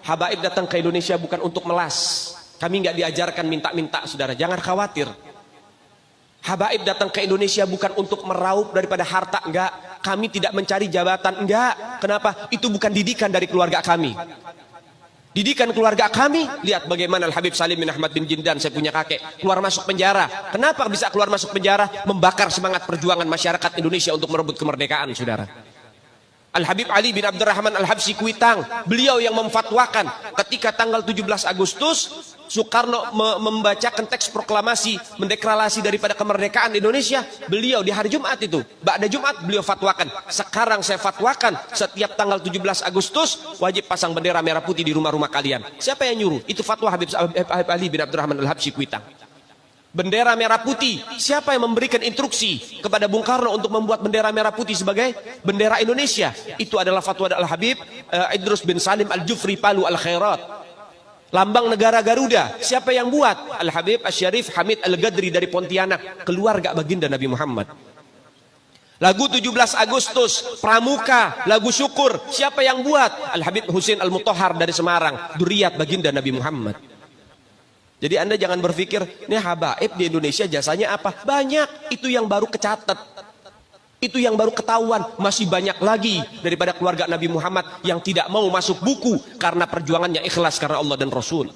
Habaib datang ke Indonesia bukan untuk melas. Kami nggak diajarkan minta-minta, saudara. Jangan khawatir. Habaib datang ke Indonesia bukan untuk meraup daripada harta, enggak. Kami tidak mencari jabatan, enggak. Kenapa? Itu bukan didikan dari keluarga kami. Didikan keluarga kami, lihat bagaimana Al-Habib Salim bin Ahmad bin Jindan, saya punya kakek, keluar masuk penjara. Kenapa bisa keluar masuk penjara? Membakar semangat perjuangan masyarakat Indonesia untuk merebut kemerdekaan, saudara. Al-Habib Ali bin Abdurrahman Al-Habsyi Kuitang, beliau yang memfatwakan ketika tanggal 17 Agustus Soekarno membacakan teks proklamasi mendeklarasi daripada kemerdekaan Indonesia. Beliau di hari Jumat itu, ba'da Jumat beliau fatwakan, sekarang saya fatwakan setiap tanggal 17 Agustus wajib pasang bendera merah putih di rumah-rumah kalian. Siapa yang nyuruh? Itu fatwa Habib Ali bin Abdurrahman Al-Habsyi Kuitang. Bendera merah putih, siapa yang memberikan instruksi kepada Bung Karno untuk membuat bendera merah putih sebagai bendera Indonesia? Itu adalah fatwa Al-Habib Idrus bin Salim Al-Jufri Palu Al-Khairat. Lambang negara Garuda, siapa yang buat? Al-Habib Asy-Syarif Hamid Al-Gadri dari Pontianak, keluarga baginda Nabi Muhammad. Lagu 17 Agustus, Pramuka, lagu syukur, siapa yang buat? Al-Habib Husain Al-Mutahhar dari Semarang, dzurriyyat baginda Nabi Muhammad. Jadi Anda jangan berpikir, ini habaib di Indonesia jasanya apa? Banyak, itu yang baru kecatat. Itu yang baru ketahuan. Masih banyak lagi daripada keluarga Nabi Muhammad yang tidak mau masuk buku karena perjuangannya ikhlas karena Allah dan Rasul.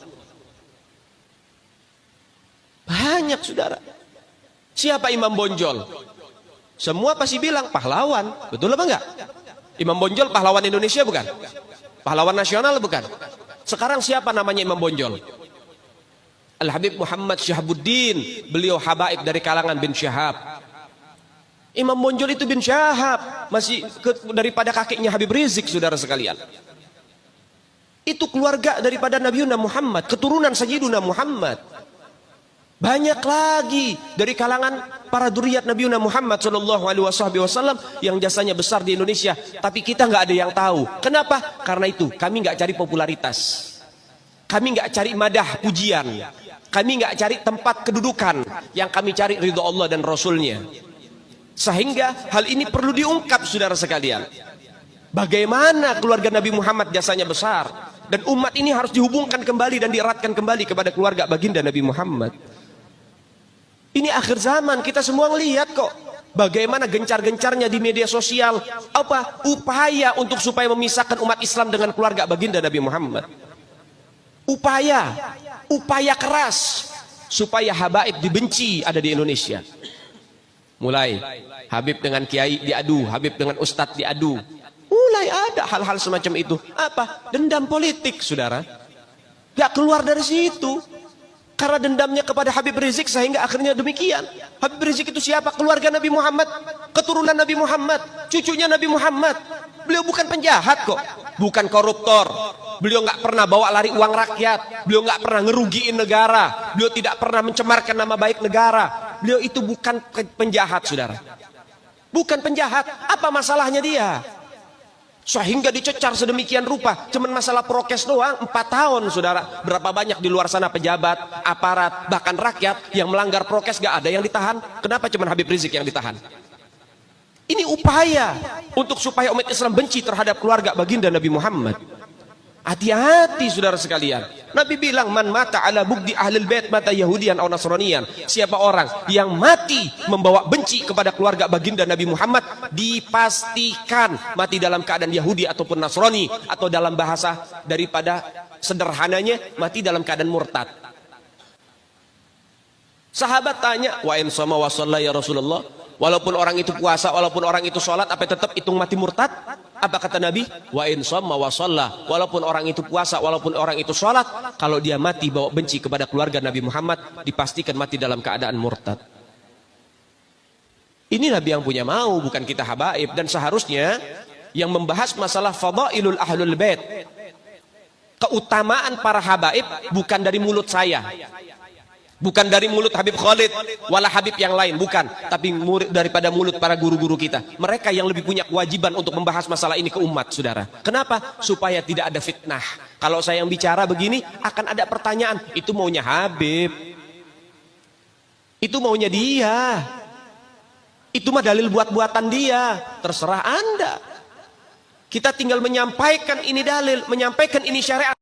Banyak, saudara. Siapa Imam Bonjol? Semua pasti bilang pahlawan. Betul apa enggak? Imam Bonjol pahlawan Indonesia bukan? Pahlawan nasional bukan? Sekarang siapa namanya Imam Bonjol? Al-Habib Muhammad Syahabuddin, beliau habaib dari kalangan bin Syahab. Imam Bonjol itu bin Syahab, masih daripada kakeknya Habib Rizik, saudara sekalian. Itu keluarga daripada Nabiuna Muhammad, keturunan Sayyiduna Muhammad. Banyak lagi dari kalangan para dzurriyyat Nabiuna Muhammad sallallahu alaihi wasallam yang jasanya besar di Indonesia, tapi kita nggak ada yang tahu. Kenapa? Karena itu kami nggak cari popularitas. Kami nggak cari madah pujian. Kami nggak cari tempat kedudukan, yang kami cari ridho Allah dan Rasulnya. Sehingga hal ini perlu diungkap, saudara sekalian. Bagaimana keluarga Nabi Muhammad jasanya besar, dan umat ini harus dihubungkan kembali dan dieratkan kembali kepada keluarga baginda Nabi Muhammad. Ini akhir zaman, kita semua ngelihat kok bagaimana gencar-gencarnya di media sosial apa upaya untuk supaya memisahkan umat Islam dengan keluarga baginda Nabi Muhammad. Upaya keras supaya habaib dibenci ada di Indonesia. Mulai Habib dengan kiai diadu, Habib dengan ustadz diadu. Mulai ada hal-hal semacam itu. Apa? Dendam politik, saudara. Gak keluar dari situ. Karena dendamnya kepada Habib Rizik sehingga akhirnya demikian. Habib Rizik itu siapa? Keluarga Nabi Muhammad, keturunan Nabi Muhammad, cucunya Nabi Muhammad. Beliau bukan penjahat kok, bukan koruptor. Beliau nggak pernah bawa lari uang rakyat. Beliau nggak pernah ngerugiin negara. Beliau tidak pernah mencemarkan nama baik negara. Beliau itu bukan penjahat, saudara. Bukan penjahat. Apa masalahnya dia? Sehingga dicecar sedemikian rupa. Cuman masalah prokes doang, 4 tahun, saudara. Berapa banyak di luar sana pejabat, aparat, bahkan rakyat yang melanggar prokes gak ada yang ditahan. Kenapa cuman Habib Rizik yang ditahan? Ini upaya untuk supaya umat Islam benci terhadap keluarga baginda Nabi Muhammad. Hati-hati, saudara sekalian. Nabi bilang, man mata ala bugdi ahlil bait mata yahudian atau nasranian. Siapa orang yang mati membawa benci kepada keluarga baginda Nabi Muhammad, dipastikan mati dalam keadaan Yahudi ataupun Nasrani, atau dalam bahasa daripada sederhananya mati dalam keadaan murtad. Sahabat tanya, wa in sama wa shalla ya Rasulullah, walaupun orang itu puasa, walaupun orang itu sholat, apa tetap hitung mati murtad? Apa kata Nabi? Wa in shamma wa shalla, walaupun orang itu puasa, walaupun orang itu sholat, kalau dia mati bawa benci kepada keluarga Nabi Muhammad, dipastikan mati dalam keadaan murtad. Ini Nabi yang punya mau, bukan kita habaib. Dan seharusnya yang membahas masalah fadailul ahlul bait, keutamaan para habaib, bukan dari mulut saya, bukan dari mulut Habib Khalid wala Habib yang lain, bukan, tapi daripada mulut para guru-guru kita. Mereka yang lebih punya kewajiban untuk membahas masalah ini ke umat, saudara. Kenapa? Supaya tidak ada fitnah. Kalau saya yang bicara begini, akan ada pertanyaan, itu maunya Habib, itu maunya dia, itu mah dalil buat-buatan dia. Terserah Anda. Kita tinggal menyampaikan ini dalil, menyampaikan ini syariat.